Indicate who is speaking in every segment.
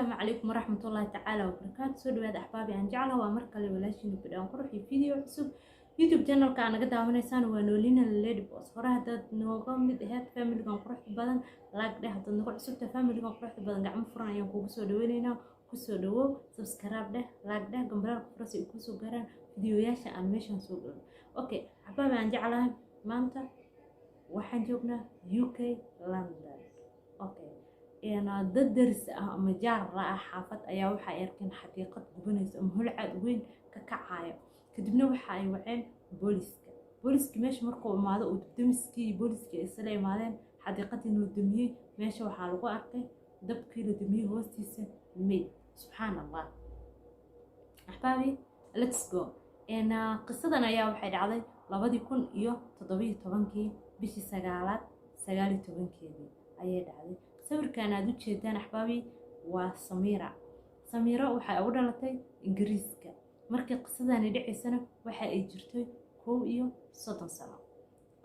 Speaker 1: السلام عليكم ورحمة الله تعالى وبركاته. سو دواad أحبابي aan jeclahay waa mar kale walaashiin bidhaan qurxi video cusub YouTube channel ka anaga daawanaysaan waa Noolina Lady Boss. Hore hadad nooga mid ahayd family gan qurux badan like dheh hadad nagu cusubta family gan qurux badan gacmo furan ayaan kugu soo dhaweynaynaa. Ku soo dhawow, subscribe dheh, like dheh, gambarka furasi ku soo gaaraan videoyaasha animation soo dhaw. Okay, أحبابي aan jeclahay maanta waxaan joognaa UK London. Okay. أنا ضد درس مجار رائع حافظ أيا وحى يركن حقيقة جبنيس هلعب وين ككعاية كدبنا وحى وعين بوليسك ماشي مرقو ماذا ودمسكي بوليسكي السلام عليهم حقيقة إنه دميه ماشي وحالقو أرقي دبكي لدميه هو استيسن مي سبحان الله. أحبابي let's go. أنا قصتنا أيا وحى عضي لبدي يكون تضبيه طبنكي بيشي سجالي طبنكي دي أيا دعدي sawirkan aad u jeedaan axbaabi waa Samira waxa ay u dhalatay Ingiriiska markii qisadani dhicisana waxa ay jirtay 30 sano.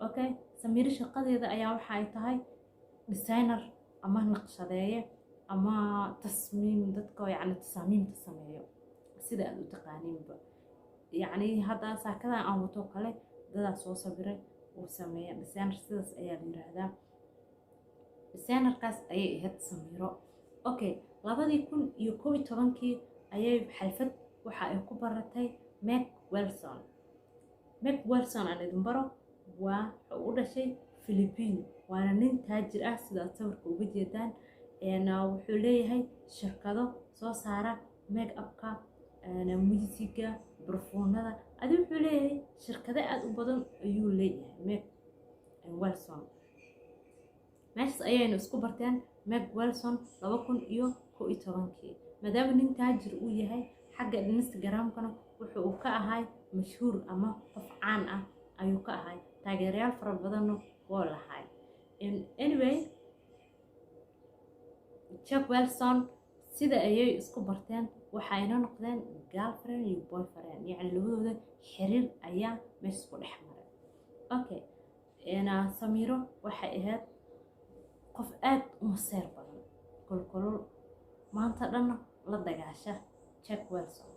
Speaker 1: Okay, Samira shaqadeeda ayaa waxa ay tahay designer ama naqshadeeye ama tasmiim dadka tasaamiimta sameeyo sida aad u taqaaniinba. Hadda saakadan aan wato kale dad soo sabiray oo sameeya designer sidaas ayaa la yiraahdaa. designer kaas ayay ahayd Samiro. Okay, 2011 ayay xalfad waxa ay ku baratay Meg Wilson aan idin baro waa u dhashay Philippines waana nin taajir ah sida sawirka uga jeedaan wuxuu leeyahay shirkado soo saara make upka musiga barfuunada wuxuu leeyahay shirkado aad u badan ayuu leeyahay Meg Wilson. meeshas ayaynu isku barteen Meg Wilson 2011 maadaama nin taajir uu yahay xagga Instagram-kana wuxuu ka ahay mashhuur ama qof caan ah ayuu ka ahay taageerayaal fara badan oo lahaay. Anyway, Meg Wilson sida ayay isku barteen waxayna noqdeen girlfriend iyo boyfriend labadooda xiriir ayaa meeshas ku dhex maray. Okay, Samiro waxay ahayd qof aad u maseer badan kolkolol maanta dhan la dagaasha Meg Wilson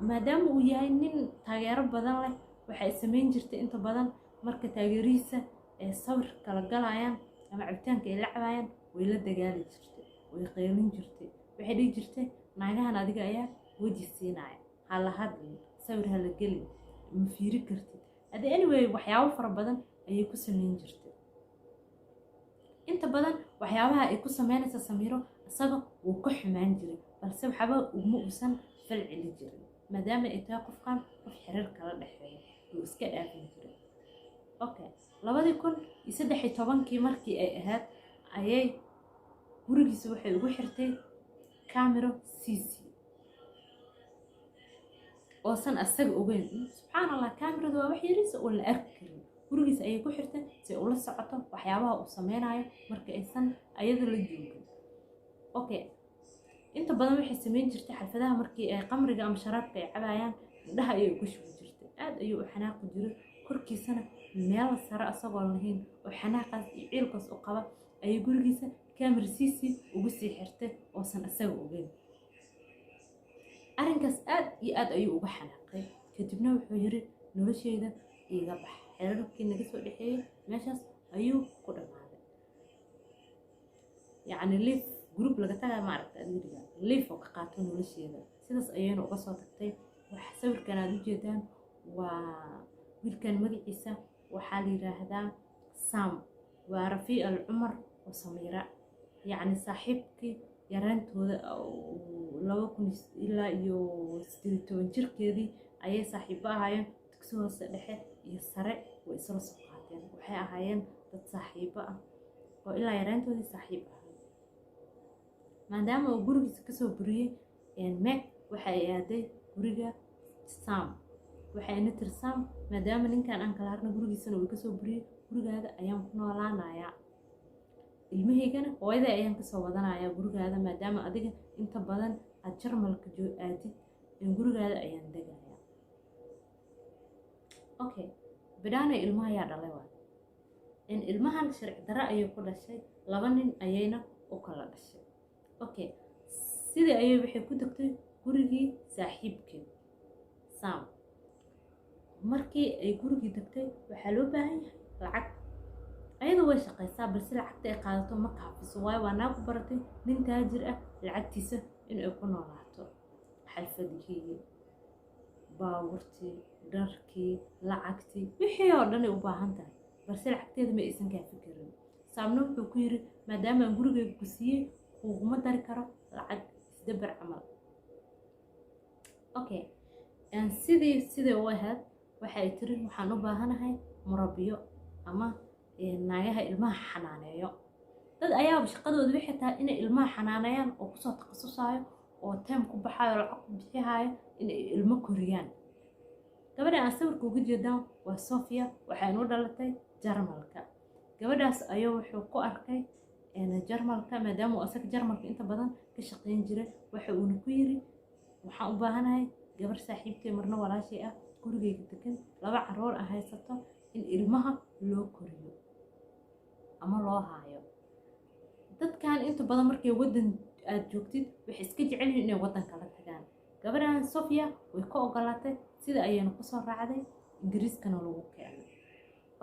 Speaker 1: maadaama uu yahay nin taageero badan leh waxay sameyn jirtay inta badan marka taageerihiisa ee sawir kala galayaan ama cabitaanka ay la cabayaan way la dagaali jirtay way qeylin jirtay waxay dhigi jirtay naagahan adiga ayaa waji siinaya hala hadlin sawir hala gelin ma fiiri kartid. Anyway, waxyaabo fara badan ayay ku sameyn jirtay. inta badan waxyaabaha ay ku sameynaysa Samiro asaga uu ka xumaan jiray balse waxba uma uusan falceli jirin maadaama ay tahay qofkan qof xiriir kala dhaxeeyo uu iska dhaafin jiray. Okay, 2013 markii ay ahayd ayay gurigiisa waxay ugu xirtay camera CC oo san asaga ogeyn. Subhanallah, cameradu waa wax yariis oo la arki karin gurigiisa ayay ku xirtay si uu la socoto waxyaabaha uu sameynayo marka aysan ayada la joogin. Okay, inta badan waxay sameyn jirtay xalfadaha markii ay qamriga ama sharaabka ay cabayaan indhaha ayay uga shubi jirtay aad ayuu u xanaaqi jiray korkiisana meel sare asagoo lahayn oo xanaaqaas iyo ciilkaas u qaba ayay gurigiisa camera CC ugu sii xirtay oo san asaga ogeyn. arrinkaas aad iyo aad ayuu uga xanaaqay kadibna wuxuu yiri noloshayda iga bax xiriirkii naga soo dhaxeeyay meeshas ayuu ku dhamaaday. leave group laga tagaa ma aragtay adiga leave oo ka qaato nolosheeda sidaas ayayna uga soo tagtay. wax sawirkan aad u jeedaan waa wiilkan magaciisa waxaa la yiraahdaa Sam waa Rafiic Umar oo Samira saaxiibkii yaraantooda 2000 ilaa iyo 18 jirkeedii ayay saaxiibo ahaayeen dugsi hoose dhexe iyo sare way isla soo qaateen waxay ahaayeen dad saaxiibo ah oo ilaa yaraantoodii saaxiib ah. maadaama uu gurigiisa ka soo buriyay Meg waxay aaday guriga Sam waxayna tir Sam maadaama ninkan aan kala harna gurigiisana uu ka soo buriyay gurigaada ayaan ku noolaanayaa ilmaheygana hooyada ayaan ka soo wadanayaa gurigaada maadaama adiga inta badan aad Jarmalka aadid gurigaada ayaan degayaa. Okay, bidhaan ilmaha ayaa dhalay waa ilmahan sharci darro ayuu ku dhashay 2 nin ayayna u kala dhashay okay sidii ayay waxay ku degtay gurigii saaxiibkeed Sam. markii ay gurigii degtay waxaa loo baahan yahay lacag. ayadoo way shaqaysaa balse lacagta ay qaadato ma kaafiso, waayo waa naag ku baratay nin taajir ah lacagtiisa in ay ku noolaato. xalfadihii, baabuurtii, dharkii, lacagtii, wixii oo dhan ay u baahan tahay, balse lacagteeda ma aysan kaafi karin. Saamna wuxuu ku yiri maadaama aan gurigayga ku siiyey kuguma dari karo lacag isdabar camal. okay sidii u ahayd waxay tiri waxaan u baahanahay murabiyo ama naagaha ilmaha xanaaneeyo. dad ayaaba shaqadooda waxay tahay inay ilmaha xanaaneeyaan oo kusoo takhasusaayo oo time ku baxaayo lacag ku bixihaayo inay ilmo koriyaan. gabadha aan sawirka uga jeedaan waa Sofia, waxaynu dhalatay Jarmalka. gabadhaas ayuu wuxuu ku arkay Jarmalka maadaama uu asaga Jarmalka inta badan ka shaqeyn jiray. waxa uu ku yiri waxaan u baahanahay gabar saaxiibtay marna walaashay ah gurigayga degan 2 caruur ah haysato in ilmaha loo koriyo ama loo haayo. dadkan inta badan markay wadan aad joogtid waxay iska jecel yihiin inay wadan kala tagaan. gabadhan Sofia way ka ogolaatay sida ayayna ku soo raacday Ingiriiskana lagu keenay.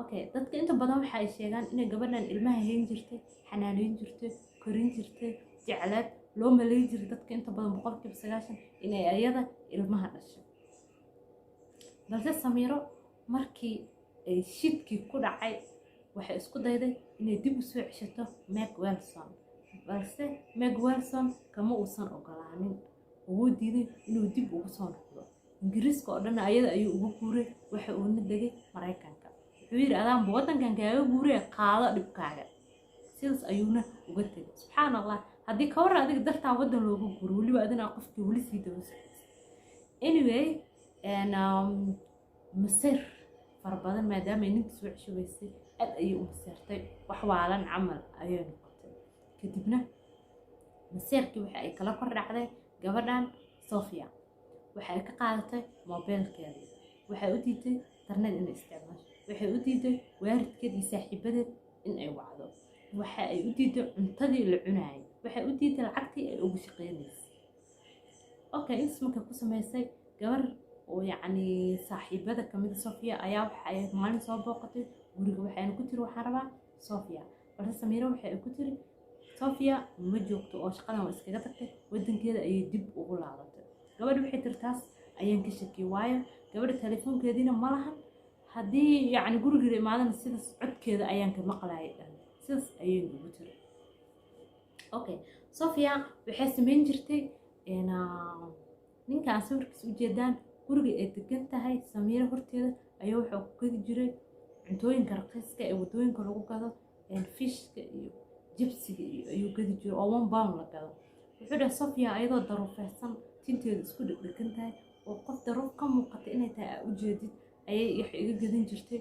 Speaker 1: okay dadka inta badan waxa ay sheegaan inay gabadhan ilmaha hayn jirtay, xanaaneyn jirtay, korin jirtay, jeclaad loo maleey jiray dadka inta badan 90% inay ayada ilmaha dhashay. balse Samiro markii ay shidkii ku dhacay waxay isku dayday inay dib u soo ceshato Meg Wilson, balse Meg Wilson kama uusan ogolaanin. uu diiday inuu dib ugu soo noqdo Ingiriiska oo dhan. ayada ayuu ugu guuray, waxa uu na degay Mareykanka. wuxuu yiri adaan wadankan kaaga guuray qaado dhibkaaga. sidaas ayuuna uga tagay. subxaanallah, haddii ka war adiga dartaa wadan loogu guuro waliba adina qofkii wali sii daba socday. anyway masir farbadan maadaama ninka soo ceshaysay aad ayay u masirtay, wax waalan camal ayay noqotay. kadibna masirkii waxa ay kala kor dhacday gabadhan Sofia. waxa ay ka qaadatay mobilkeeda, waxay u diiday internet inay isticmaasho, waxay u diiday waalidkeed iyo saaxiibadeed in ay wacdo, waxa ay u diiday cuntadii la cunaayay, waxay u diiday lacagtii ay ugu shaqeynaysay. okay intaas markay ku samaysay gabar oo yacni saaxiibada kamid Sofia ayaa waxa ay maalin soo booqatay guriga. waxayna ku tiri waxaan rabaa Sofia, balse Samiro waxay ku tiri Sofia ma joogto oo shaqadan waa iskaga tagtay, wadankeeda ayay dib ugu laabatay. gabadha waxay tiri taas ayaan ka shakiyay, waayo gabadha telefoonkeediina ma lahan. haddii yacni gurigeeda imaadana sidaas codkeeda ayaan ka maqlaayay dhan, sidaas ayay ugu tiri. okay Sofia waxay sameyn jirtay ninkaan sawirkiisa u jeedaan guriga ay degan tahay Samiro horteeda ayuu wuxuu ku gadi jiray cuntooyinka raqiiska ee wadooyinka lagu gado, fishka iyo jibsiga ayuu gadi jiray oo 1 pound la gado. wuxuu dhahay Sofia ayadoo daruufaysan tinteeda isku dhegdhegan tahay oo qof daruuf ka muuqata inay tahay u jeedid ayay wax iga gadan jirtay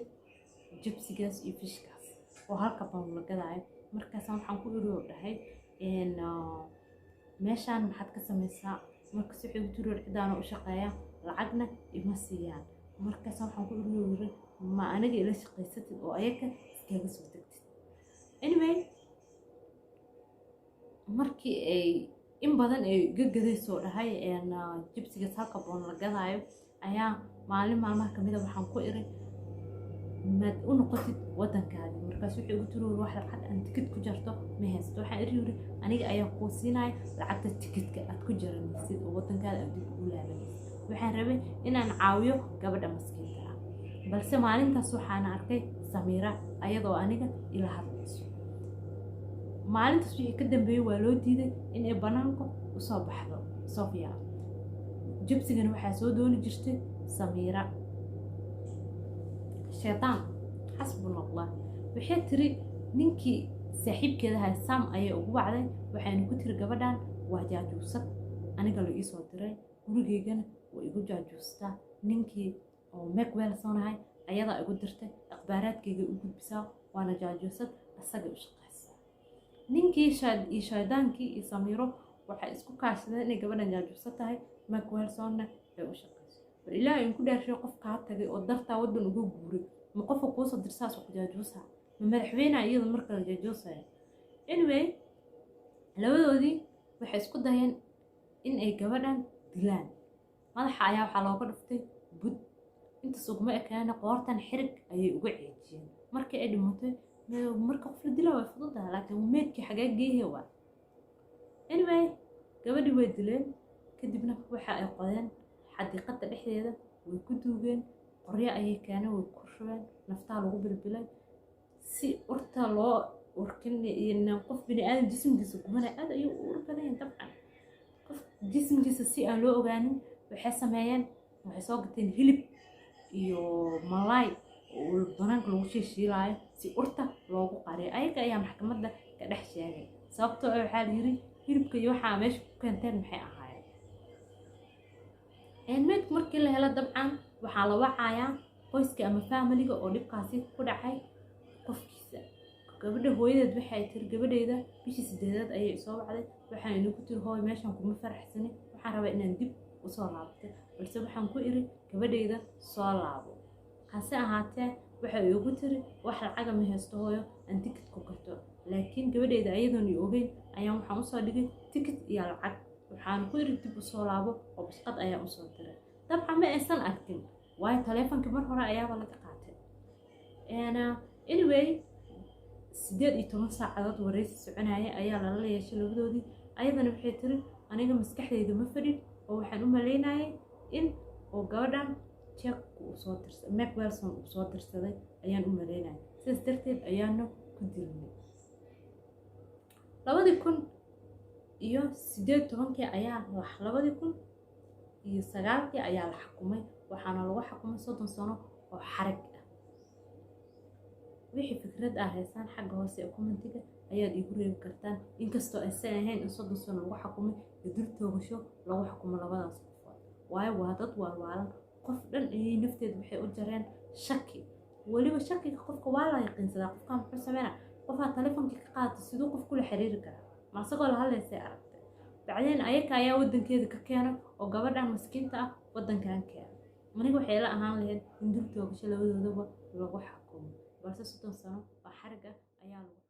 Speaker 1: jibsigaas iyo fishkaas oo 1 pound la gadaayo. markaas waxaan ku iri dhahay meeshaan maxaad ka samaysaa? markaas wuxuu u tiri cidaan u shaqeeya lacagna ima siiyaan. markaas waxaan ku iri ma aniga ila shaqaysatid oo ayaga iskaga soo tagtid. anyway markii ay in badan ay gagadayso dhahay jibsigaas 1 pound la gadaayo ayaa maalin maalmaha kamid ah waxaan ku iri maad u noqotid wadankaada. markaas wuxuu u tiri wax lacag aan tikid ku jarto ma haysto. waxaan iri aniga ayaa ku siinay lacagta tikidka aad ku jaranaysid oo wadankaada aad dib ugu laabanaysid. waxaan rabay inaan caawiyo gabadha maskiinta ah, balse maalintaas waxaan arkay Samira ayadoo aniga ila hadlayso. maalintaas wixii ka dambeeyay waa loo diiday in ay banaanka u soo baxdo Sofia. jibsigana waxaa soo dooni jirtay Samira. shaytaan xasbunallah. waxay tiri ninkii saaxiibkeeda ahaa Sam ayay ugu wacday, waxayna ku tiri gabadhan waa jaajuusad, aniga la ii soo diray gurigeygana way igu jaajuustaa. ninkii oo Meg Wilson ahay ayadaa igu dirtay, akhbaaraadkayga u gudbisaa, waana jaajuusad asaga u shaqaysaa. ninkii iyo shaydaankii iyo Samiro waxay isku kaashadeen inay gabadhan jaajuusad tahay, Meg Wilsonna ay u shaqayso. bal ilaahay ku dhaarshay qof ka tagay oo dartaa wadan uga guuray ma qofka ku soo dirsaas oo jaajuusa ma madaxweynaha iyada marka la jaajuusay. anyway labadoodii waxay isku dayeen in ay gabadhan dilaan. madaxa ayaa waxaa looga dhuftay bud, intaas uguma ekaana qoortan xirig ayay uga ceejiyeen. markii ay dhimatay marka qof la dilaa way fududahay, laakiin meedkii xagee geeyay waa. anyway gabadhii way dileen, kadibna waxa ay qodeen xadiiqada dhexdeeda, way ku duugeen, qoryo ayay keeneen, way ku shubeen, naftaa lagu bilbilay si urta loo urkin. qof bini aadan jismigiisa gumana aad ayuu u ur badan yahay. dabcan qof jismigiisa si aan loo ogaanin waxay sameeyeen, waxay soo gateen hilib iyo malaay oo banaanka lagu shiilaayo si urta loogu qariyo. ayaga ayaa maxkamadda ka dhex sheegay, sababtoo ah waxaa la yiri hilibka iyo waxaa meesha ku keenteen maxay ahaayeen. meedka markii la helo dabcan waxaa la wacayaa qoyska ama faamiliga oo dhibkaasi ku dhacay qofkiisa. gabadha hooyadeed waxay tiri gabadheeda bishii 8aad ayay soo wacday, waxaan inagu tiri hooy meeshan kuma faraxsani, waxaan rabaa inaan dib usoo laabto, balse waxaan ku iri gabadheeda soo laabo. hase ahaatee waxay igu tiri wax lacaga ma haysto hooyo aan tikid ku gato, laakiin gabadheeda ayadoon i ogeyn ayaan waxaan usoo dhigay tikid iyo lacag. waxaan ku iri dib usoo laabo oo bashqad ayaa usoo diray. dabcan ma aysan arkin, waayo taleefonkii mar hore ayaaba laga qaatay. anyway 18 saacadood wareysi soconaya ayaa lala yeeshay labadoodii. ayadana waxay tiri aniga maskaxdayda ma fadhin oo waxaan u maleynayay in oo gabadhan check uu soo dirsaday, Mac Wilson uu soo dirsaday ayaan u maleynayay, sidaas darteed ayaana ku dilnay. 2018 ayaa 2009 ayaa la xukumay, waxaana lagu xukumay 30 sano oo xarig ah. wixii fikrad ah heesaan xagga hoose ee commentiga ayaad igu reebi kartaan, inkastoo aysan ahayn in 30 sano lagu xukumay dil toogasho lagu xukumo labadaas qofood. waayo waa dad waalwaalan, qof dhan ayay nafteed waxay u jareen shaki. weliba shakiga qofka waa la yaqiinsadaa, qofkan muxuu sameynaa, qofaa taleefonkii ka qaata siduu qof kula xiriiri karaa, ma asagoo la hadlaysay aragtay. bacdeen ayaga ayaa wadankeeda ka keenay oo gabadhan maskiinta ah wadankan keenay. aniga waxay la ahaan lahayd in dil toogasho labadoodaba lagu xukumo, balse 30 sano oo xarig ah ayaa lagu